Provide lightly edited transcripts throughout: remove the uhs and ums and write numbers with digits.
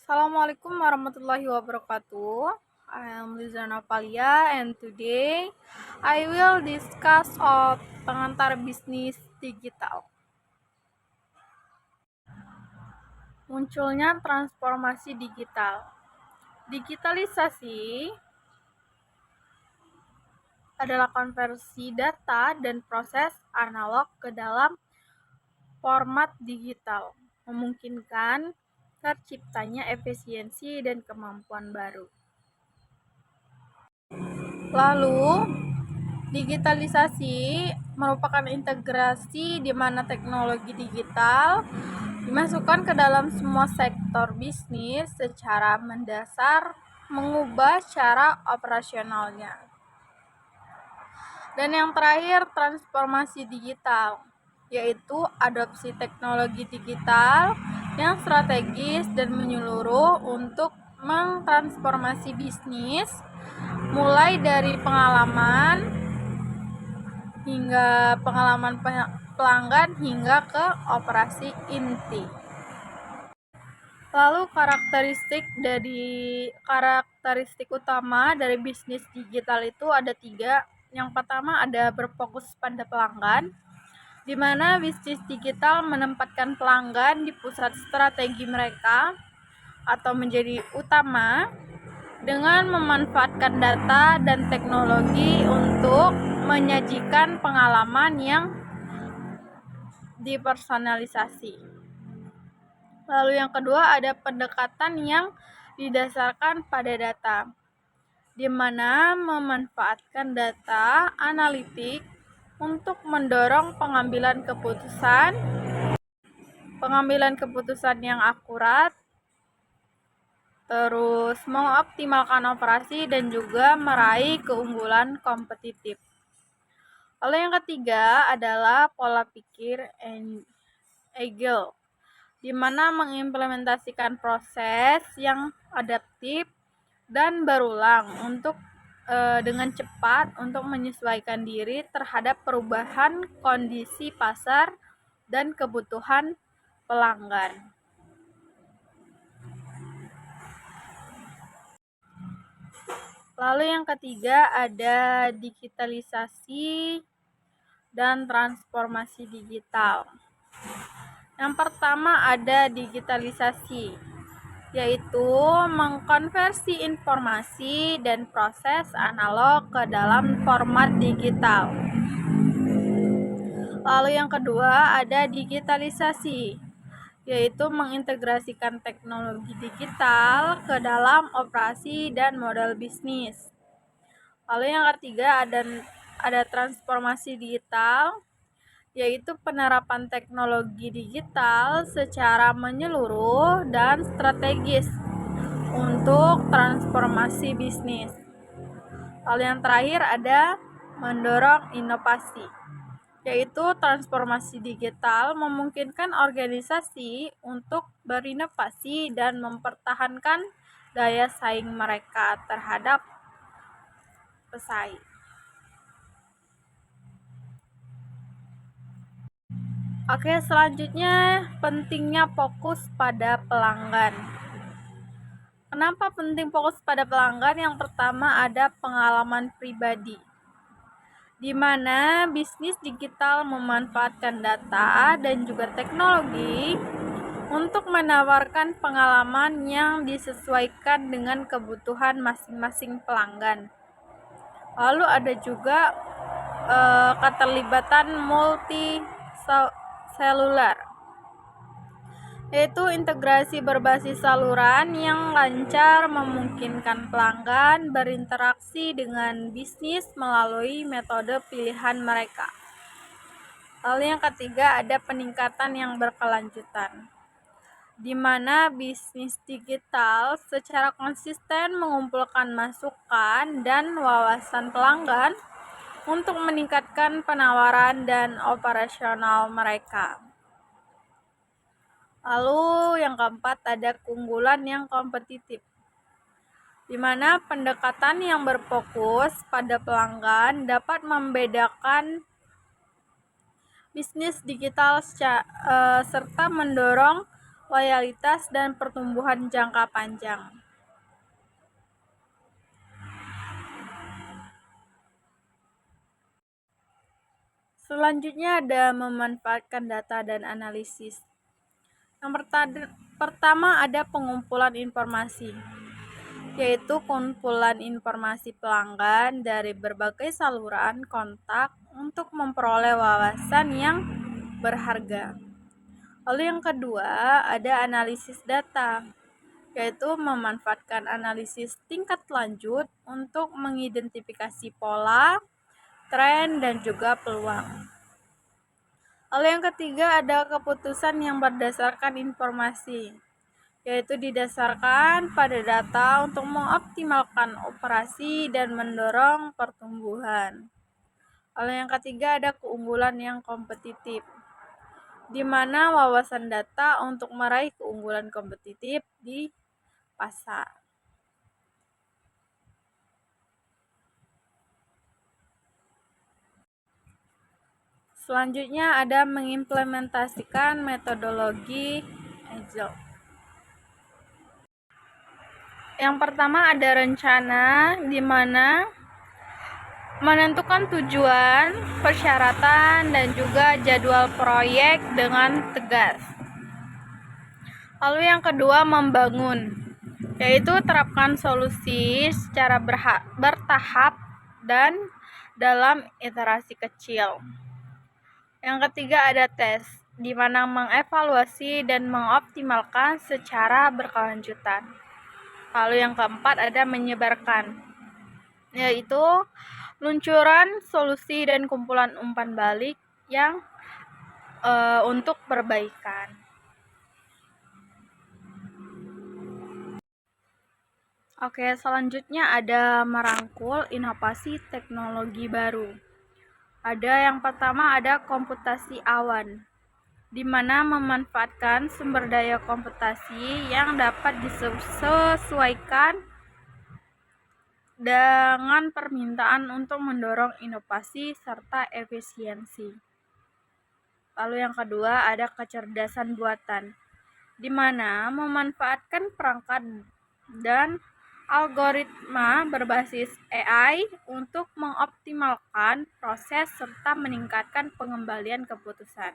Assalamualaikum warahmatullahi wabarakatuh. I am Liza Navalia and today I will discuss of pengantar bisnis digital. Munculnya transformasi digital. Digitalisasi adalah konversi data dan proses analog ke dalam format digital, memungkinkan terciptanya efisiensi dan kemampuan baru. Lalu, digitalisasi merupakan integrasi di mana teknologi digital dimasukkan ke dalam semua sektor bisnis secara mendasar, mengubah cara operasionalnya. Dan yang terakhir, transformasi digital, yaitu adopsi teknologi digital yang strategis dan menyeluruh untuk mentransformasi bisnis mulai dari pengalaman pelanggan hingga ke operasi inti. Lalu karakteristik utama dari bisnis digital itu ada 3. Yang pertama ada berfokus pada pelanggan, di mana bisnis digital menempatkan pelanggan di pusat strategi mereka atau menjadi utama dengan memanfaatkan data dan teknologi untuk menyajikan pengalaman yang dipersonalisasi. Lalu yang kedua ada pendekatan yang didasarkan pada data, di mana memanfaatkan data analitik untuk mendorong pengambilan keputusan yang akurat, terus mengoptimalkan operasi dan juga meraih keunggulan kompetitif. Lalu yang ketiga adalah pola pikir Agile, di mana mengimplementasikan proses yang adaptif dan berulang dengan cepat untuk menyesuaikan diri terhadap perubahan kondisi pasar dan kebutuhan pelanggan. Lalu yang ketiga ada digitalisasi dan transformasi digital. Yang pertama ada digitalisasi, yaitu mengkonversi informasi dan proses analog ke dalam format digital. Lalu yang kedua ada digitalisasi, yaitu mengintegrasikan teknologi digital ke dalam operasi dan model bisnis. Lalu yang ketiga ada transformasi digital, yaitu penerapan teknologi digital secara menyeluruh dan strategis untuk transformasi bisnis. Lalu yang terakhir ada mendorong inovasi, yaitu transformasi digital memungkinkan organisasi untuk berinovasi dan mempertahankan daya saing mereka terhadap pesaing. Oke, selanjutnya pentingnya fokus pada pelanggan. Kenapa penting fokus pada pelanggan? Yang pertama ada pengalaman pribadi, di mana bisnis digital memanfaatkan data dan juga teknologi untuk menawarkan pengalaman yang disesuaikan dengan kebutuhan masing-masing pelanggan. Lalu ada juga keterlibatan multi seluler, yaitu integrasi berbasis saluran yang lancar memungkinkan pelanggan berinteraksi dengan bisnis melalui metode pilihan mereka. Lalu yang ketiga ada peningkatan yang berkelanjutan, di mana bisnis digital secara konsisten mengumpulkan masukan dan wawasan pelanggan untuk meningkatkan penawaran dan operasional mereka. Lalu yang keempat ada keunggulan yang kompetitif, di mana pendekatan yang berfokus pada pelanggan dapat membedakan bisnis digital serta mendorong loyalitas, dan pertumbuhan jangka panjang. Selanjutnya ada memanfaatkan data dan analisis. Yang pertama ada pengumpulan informasi, yaitu kumpulan informasi pelanggan dari berbagai saluran kontak untuk memperoleh wawasan yang berharga. Lalu yang kedua ada analisis data, yaitu memanfaatkan analisis tingkat lanjut untuk mengidentifikasi pola, tren, dan juga peluang. Lalu yang ketiga ada keputusan yang berdasarkan informasi, yaitu didasarkan pada data untuk mengoptimalkan operasi dan mendorong pertumbuhan. Lalu yang ketiga ada keunggulan yang kompetitif, di mana wawasan data untuk meraih keunggulan kompetitif di pasar. Selanjutnya ada mengimplementasikan metodologi Agile. Yang pertama ada rencana, di mana menentukan tujuan, persyaratan, dan juga jadwal proyek dengan tegas. Lalu yang kedua membangun, yaitu terapkan solusi secara bertahap dan dalam iterasi kecil. Yang ketiga ada tes, di mana mengevaluasi dan mengoptimalkan secara berkelanjutan. Lalu yang keempat ada menyebarkan, yaitu luncuran solusi dan kumpulan umpan balik yang untuk perbaikan. Oke, selanjutnya ada merangkul inovasi teknologi baru. Ada yang pertama ada komputasi awan, di mana memanfaatkan sumber daya komputasi yang dapat disesuaikan dengan permintaan untuk mendorong inovasi serta efisiensi. Lalu yang kedua ada kecerdasan buatan, di mana memanfaatkan perangkat dan algoritma berbasis AI untuk mengoptimalkan proses serta meningkatkan pengembalian keputusan.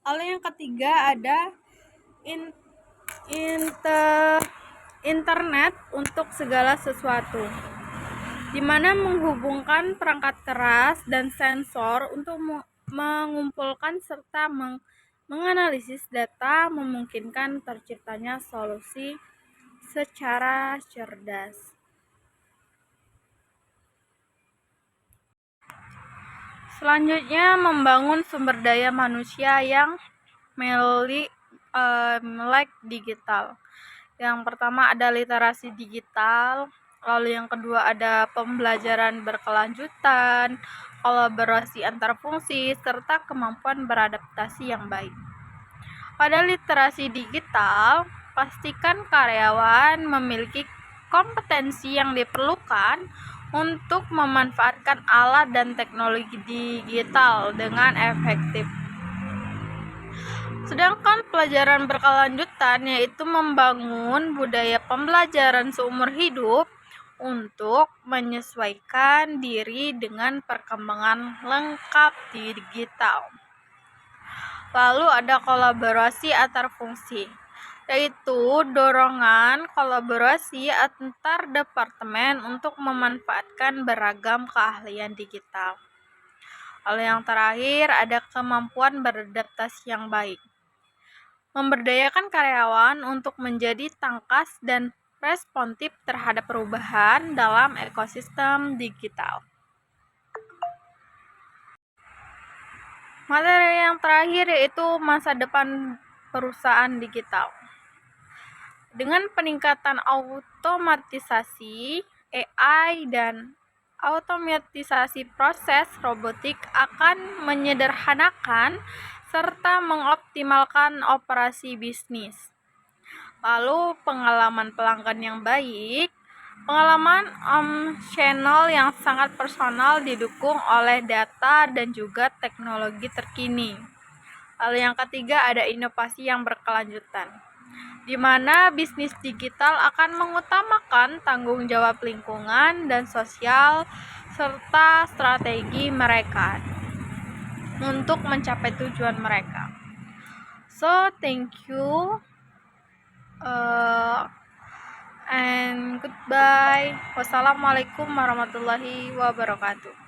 Lalu yang ketiga ada internet untuk segala sesuatu, di mana menghubungkan perangkat keras dan sensor untuk mengumpulkan serta menganalisis data, memungkinkan terciptanya solusi secara cerdas. Selanjutnya membangun sumber daya manusia yang melek digital. Yang pertama ada literasi digital, lalu yang kedua ada pembelajaran berkelanjutan, kolaborasi antar fungsi, serta kemampuan beradaptasi yang baik. Pada literasi digital, pastikan karyawan memiliki kompetensi yang diperlukan untuk memanfaatkan alat dan teknologi digital dengan efektif. Sedangkan pelajaran berkelanjutan yaitu membangun budaya pembelajaran seumur hidup untuk menyesuaikan diri dengan perkembangan lengkap digital. Lalu ada kolaborasi antar fungsi, yaitu dorongan kolaborasi antar departemen untuk memanfaatkan beragam keahlian digital. Lalu yang terakhir ada kemampuan beradaptasi yang baik, memberdayakan karyawan untuk menjadi tangkas dan responsif terhadap perubahan dalam ekosistem digital. Materi yang terakhir yaitu masa depan perusahaan digital. Dengan peningkatan automatisasi, AI, dan otomatisasi proses, robotik akan menyederhanakan serta mengoptimalkan operasi bisnis. Lalu pengalaman pelanggan yang baik, pengalaman channel yang sangat personal didukung oleh data dan juga teknologi terkini. Lalu yang ketiga ada inovasi yang berkelanjutan, di mana bisnis digital akan mengutamakan tanggung jawab lingkungan dan sosial serta strategi mereka untuk mencapai tujuan mereka. So, thank you and goodbye. Wassalamualaikum warahmatullahi wabarakatuh.